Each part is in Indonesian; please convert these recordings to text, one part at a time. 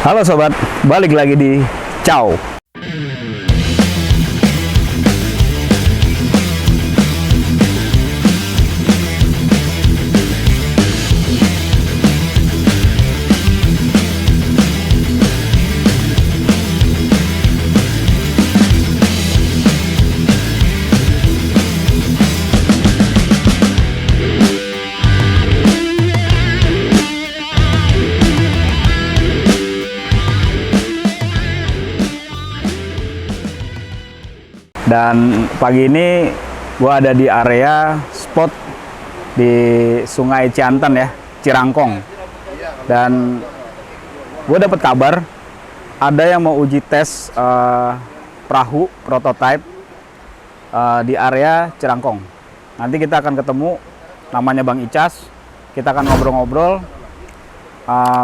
Halo sobat, balik lagi di Ciao. Dan pagi ini gua ada di area spot di Sungai Cianten ya, Cirangkong. Dan gue dapat kabar ada yang mau uji tes perahu prototype di area Cirangkong. Nanti kita akan ketemu, namanya Bang Icas. Kita akan ngobrol-ngobrol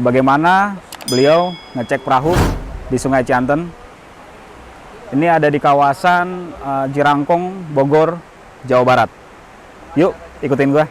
bagaimana beliau ngecek perahu di Sungai Cianten. Ini ada di kawasan Cirangkong, Bogor, Jawa Barat. Yuk, ikutin gua.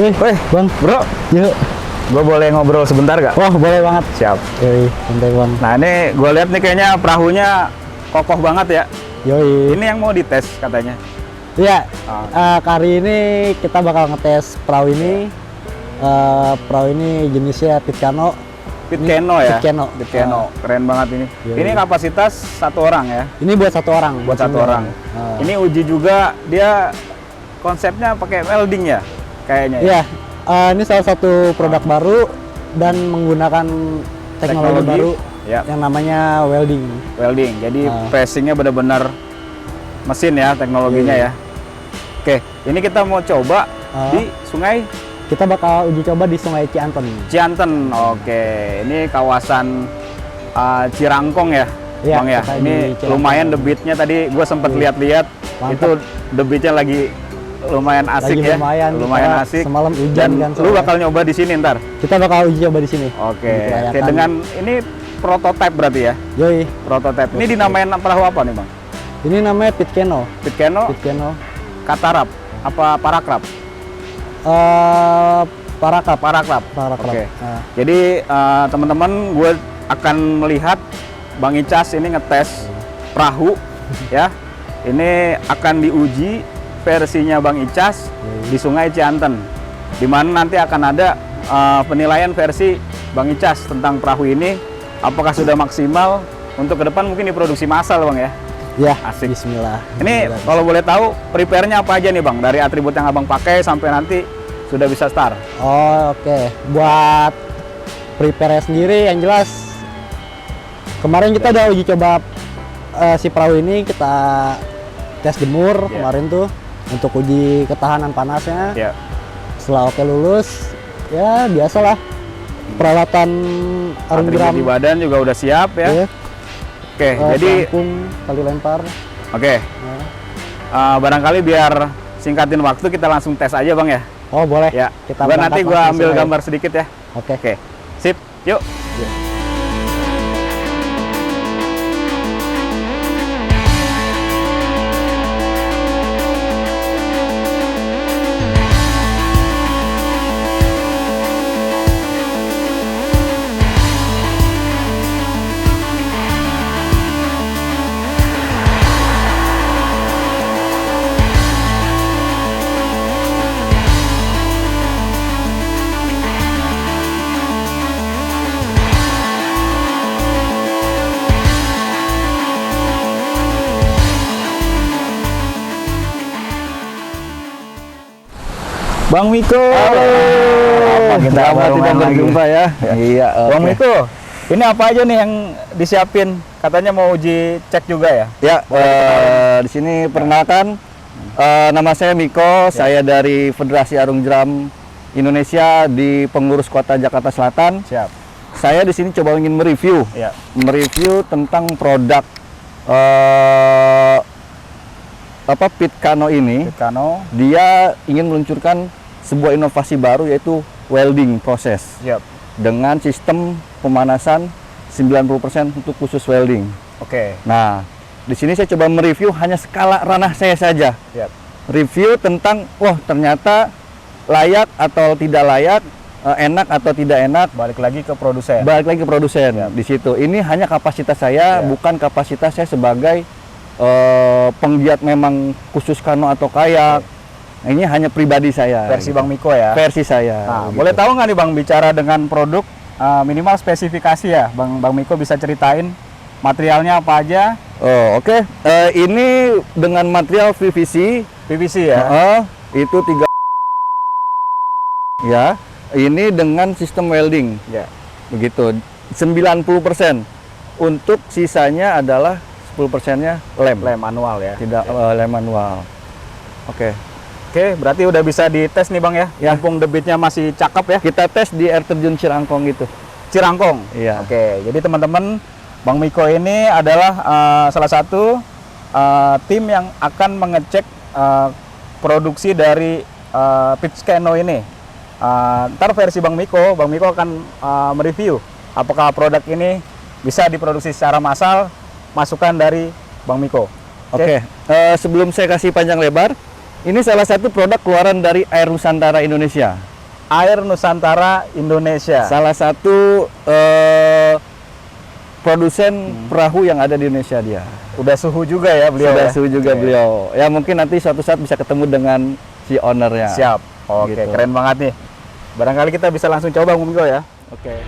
Weh, Bang, bro, Yuk. gue boleh ngobrol sebentar gak? Wah, boleh banget. Siap. Yoi, santai Bang. Nah ini gue lihat nih kayaknya perahunya kokoh banget ya. Yoi. Ini yang mau dites katanya. Iya, kali ini kita bakal ngetes perahu ini. Perahu ini jenisnya Pitcano. Pitcano ya? Pitcano. Pitcano, keren banget ini. Yoi. Ini kapasitas satu orang ya? Ini buat satu orang. Buat satu orang. Ini uji juga, dia konsepnya pakai welding ya? Kayaknya ya? Iya, ini salah satu produk baru dan menggunakan teknologi baru ya, yang namanya welding. Welding, jadi pressingnya benar-benar mesin ya teknologinya ya. Oke, ini kita mau coba di sungai. Kita bakal uji coba di Sungai Cianten. Cianten, oke. Ini kawasan Cirangkong ya, Iya, Bang ya. Ini lumayan debitnya tadi gue sempat lihat-lihat. Itu debitnya lagi lumayan asik ya. Lumayan asik. Semalam hujan kan. Lu bakal nyoba di sini ntar. Kita bakal uji coba di sini. Oke, dengan ini prototype berarti ya? Yoi. Prototype. Ini dinamain perahu apa nih, Bang? Ini namanya Pitcano. Pitcano. Katarap apa Parakrab? Parakrab. Oke. Jadi teman-teman, gue akan melihat Bang Icas ini ngetes perahu ya ini akan diuji versinya Bang Icas di Sungai Cianten, di mana nanti akan ada penilaian versi Bang Icas tentang perahu ini, apakah sudah maksimal untuk ke depan mungkin diproduksi massal Bang ya. Ya, Asik. Bismillah. Ini kalau boleh tahu prepare-nya apa aja nih Bang, dari atribut yang Abang pakai sampai nanti sudah bisa start. Oh, oke. Buat prepare sendiri yang jelas kemarin kita udah uji coba si perahu ini, kita tes jemur kemarin tuh untuk uji ketahanan panasnya. Setelah oke lulus, ya biasalah peralatan arung Atribut jeram di badan juga udah siap ya. Oke, jadi pelampung, tali lempar. oke. Barangkali biar singkatin waktu kita langsung tes aja Bang ya. Oh boleh. Ya. Kita Nanti gua ambil gambar sedikit ya. Oke. Oke. Sip. Yuk. Bang Miko. Halo. Kita baru tidak lagi berjumpa ya. Iya. Bang Miko, ini apa aja nih yang disiapin? Katanya mau uji cek juga ya? Ya, di sini perkenalkan, nama saya Miko, saya dari Federasi Arung Jeram Indonesia di pengurus Kota Jakarta Selatan. Siap. Saya di sini coba ingin mereview, Ya. mereview tentang produk Pitcano ini. Pitcano. Dia ingin meluncurkan sebuah inovasi baru yaitu welding proses Siap. dengan sistem pemanasan 90% untuk khusus welding. Oke. Nah, di sini saya coba mereview hanya skala ranah saya saja. Siap. Review tentang, wah ternyata layak atau tidak layak, enak atau tidak enak. Balik lagi ke produsen. Balik lagi ke produsen. Di situ. Ini hanya kapasitas saya, bukan kapasitas saya sebagai penggiat memang khusus kano atau kayak. Ini hanya pribadi saya. Versi Bang Miko ya. Versi saya. Nah, gitu. boleh tahu nggak nih Bang, bicara dengan produk minimal spesifikasi ya, Bang Miko bisa ceritain materialnya apa aja? Oh, oke. Ini dengan material PVC. PVC ya. Itu 3. Ya. Ini dengan sistem welding. Ya. Begitu. 90%. Untuk sisanya adalah 10%-nya lem. Lem manual ya. Tidak lem manual. Oke. Oke, berarti udah bisa dites nih Bang ya. Ya. Mumpung debitnya masih cakep ya. Kita tes di air terjun Cirangkong itu. Cirangkong. Iya. Oke, jadi teman-teman, Bang Miko ini adalah salah satu tim yang akan mengecek produksi dari Pitcano ini. Ntar versi Bang Miko akan mereview apakah produk ini bisa diproduksi secara massal, masukan dari Bang Miko. Oke. Sebelum saya kasih panjang lebar, ini salah satu produk keluaran dari Air Nusantara Indonesia. Air Nusantara Indonesia. Salah satu produsen perahu yang ada di Indonesia dia. Udah suhu juga ya beliau. Sudah ya? suhu juga beliau. Ya mungkin nanti suatu saat bisa ketemu dengan si ownernya. Siap. Oke, Gitu. keren banget nih. Barangkali kita bisa langsung coba Bang Miko ya. Oke.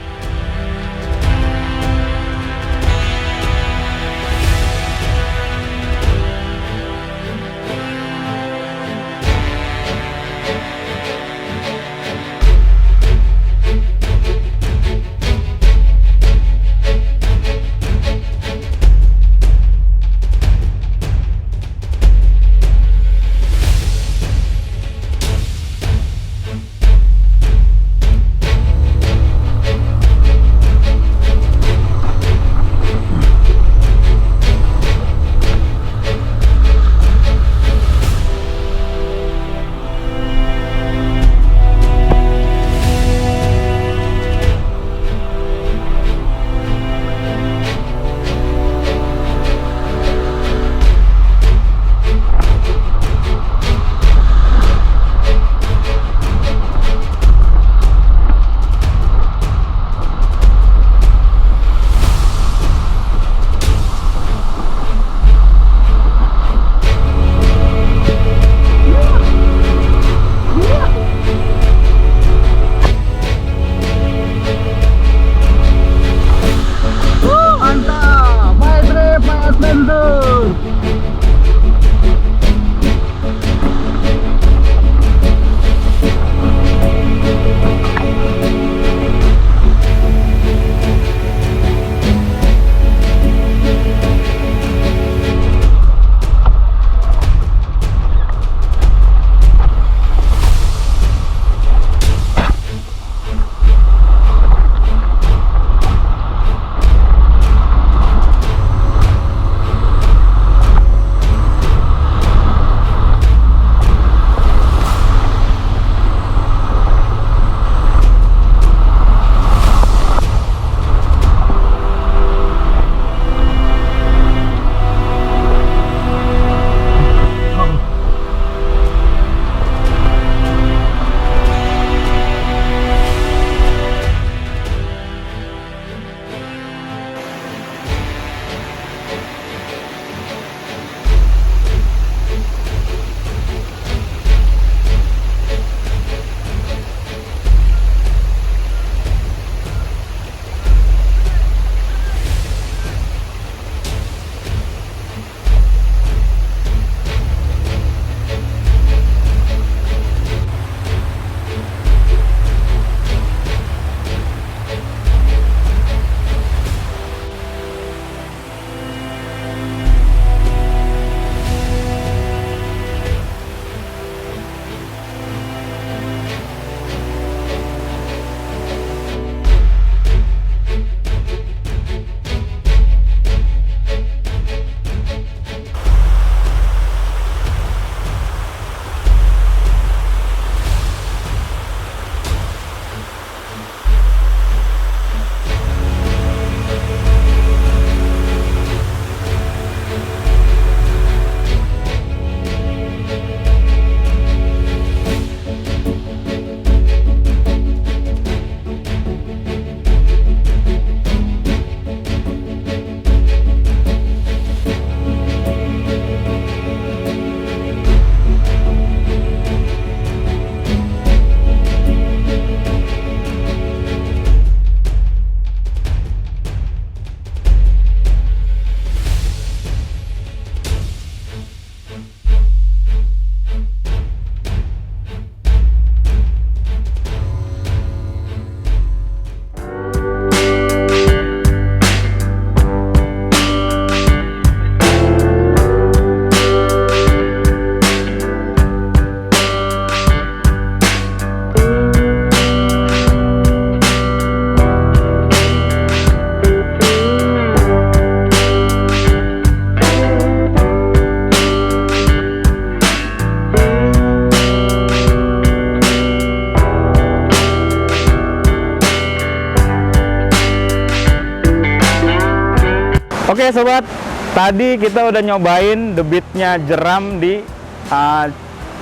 Oke sobat, tadi kita udah nyobain debitnya jeram di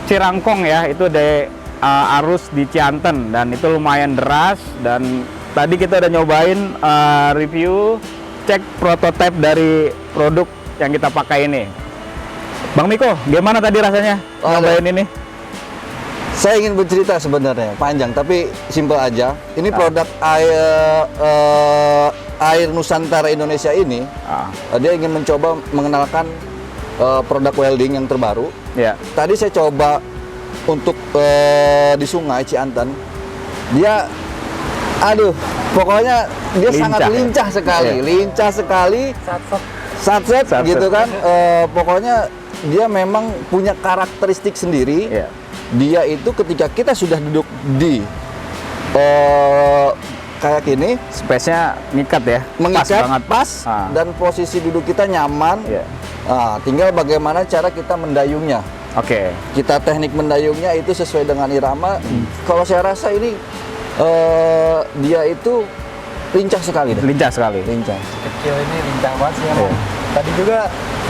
Cirangkong ya, itu di arus di Cianten, dan itu lumayan deras. Dan tadi kita udah nyobain review, cek prototipe dari produk yang kita pakai ini. Bang Miko, gimana tadi rasanya nyobain ini? Saya ingin bercerita sebenarnya panjang, tapi simpel aja. Ini produk air Nusantara Indonesia ini, dia ingin mencoba mengenalkan produk welding yang terbaru. Ya. Tadi saya coba untuk di Sungai Cianten, dia, aduh, pokoknya dia Lincah, sangat lincah sekali, Iya. lincah sekali, satset gitu kan. Pokoknya dia memang punya karakteristik sendiri. Iya. Dia itu ketika kita sudah duduk di kayak gini, Space-nya ngikat ya, mengikat pas banget. pas, dan posisi duduk kita nyaman. Iya. Nah, tinggal bagaimana cara kita mendayungnya. Oke. Kita teknik mendayungnya itu sesuai dengan irama. Kalau saya rasa ini dia itu lincah sekali deh. Lincah sekali. Lincah. Kecil ini lincah banget sih emang. Tadi juga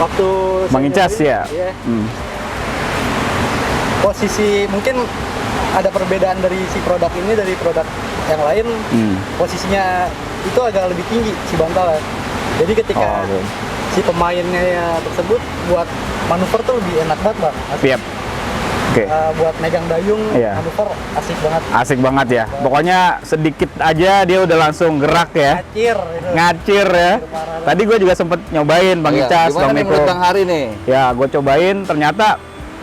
waktu saya Mengincas nyobain, ya. iya, Hmm. posisi mungkin ada perbedaan dari si produk ini dari produk yang lain. Posisinya itu agak lebih tinggi si bantal ya. Jadi ketika oke. si pemainnya tersebut buat manuver tuh lebih enak banget bang. Asik. Siap. Oke. Buat megang dayung Iya. manuver asik banget. Asik banget ya. Pokoknya sedikit aja dia udah langsung gerak ya. Ngacir. Gitu. Ngacir ya. Parah. Tadi gue juga sempet nyobain Bang Iya, Icas, gimana Bang nih Miko. menurut Bang Hari nih? Ya, gue cobain ternyata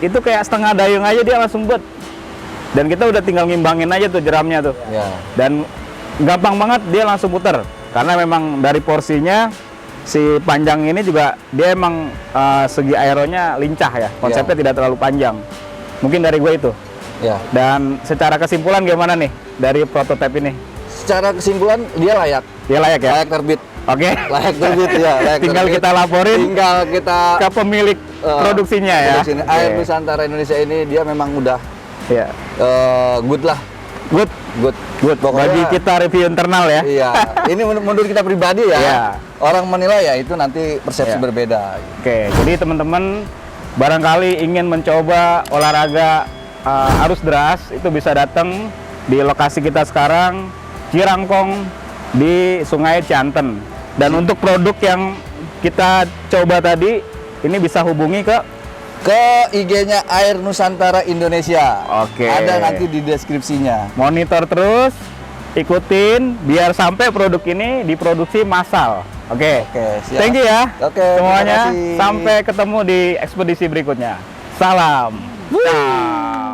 itu kayak setengah dayung aja dia langsung buat. Dan kita udah tinggal ngimbangin aja tuh jeramnya tuh. Ya. Dan gampang banget dia langsung puter. Karena memang dari porsinya si panjang ini juga dia emang segi aeronya lincah ya. Konsepnya tidak terlalu panjang. Mungkin dari gue itu. Ya. Dan secara kesimpulan gimana nih dari prototipe ini? Secara kesimpulan dia layak. Dia layak ya? Layak terbit. Oke. Layak terbit ya. Layak Tinggal terbit. kita laporin Tinggal kita ke pemilik produksinya ya. produksi ini. Air Nusantara Indonesia ini dia memang udah Ya. good lah. Good. Good. Good. Pokoknya- Bagi kita review internal ya. Iya. Ini menurut kita pribadi ya. Iya. Orang menilai ya itu nanti persepsi Iya. berbeda. Oke, jadi teman-teman barangkali ingin mencoba olahraga arus deras, itu bisa datang di lokasi kita sekarang, Cirangkong di Sungai Cianten. Dan untuk produk yang kita coba tadi, ini bisa hubungi Ke IG-nya Air Nusantara Indonesia. Oke. Ada nanti di deskripsinya. monitor terus, ikutin biar sampai produk ini diproduksi massal. Oke. Oke, siap. Thank you ya. Oke, terima semuanya. kasih. Sampai ketemu di ekspedisi berikutnya. Salam. Ciao.